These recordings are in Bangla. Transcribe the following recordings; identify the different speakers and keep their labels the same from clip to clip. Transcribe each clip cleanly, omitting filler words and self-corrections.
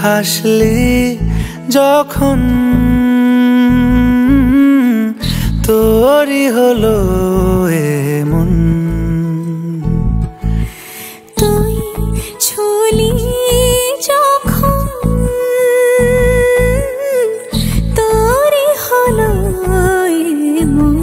Speaker 1: হাসলি যখন তোরই হলো এমন,
Speaker 2: তুই ছুলি যখন তোরই হলো এমন।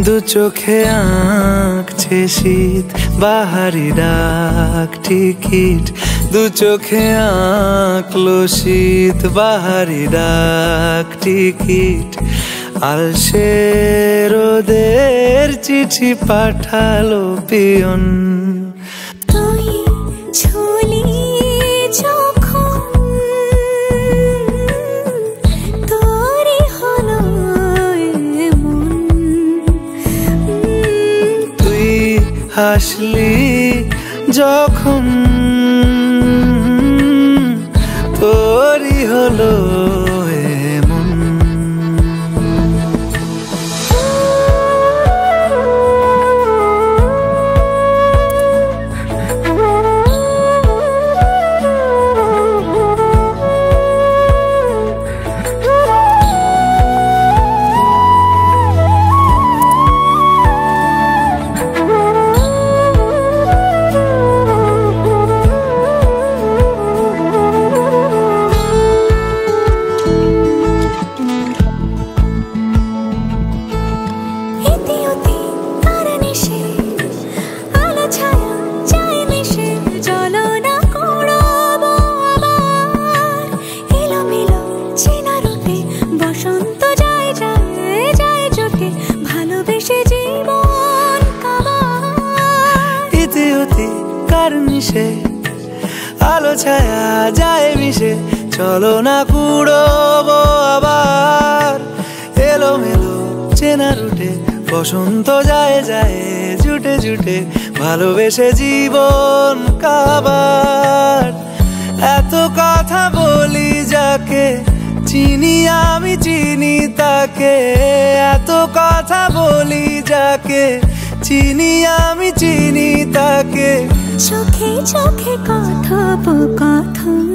Speaker 1: দু চোখে আঁকছে শীত বাহারি ডাক টিকিট, দু চোখে আঁকলো শীত বাহারি ডাক টিকিট। আলসে রোদের চিঠি পাঠালো পিয়ন,
Speaker 2: তুই ছুলি যখন তোরই হলো এমন।
Speaker 1: তুই হাসলি যখন তোরই হলো এমন। আলো ছায়া যায় মিশে, চলো না কুড়োবো আবার। এলো মেলো চেনা রুটে বসন্ত যায় যায় জুটে জুটে, ভালোবেসে জীবন কাবার। এত কথা বলি যাকে চিনি আমি চিনি তাকে, এত কথা বলি যাকে চিনি আমি চিনি তাকে।
Speaker 2: চোখে চোখে কথোপকথন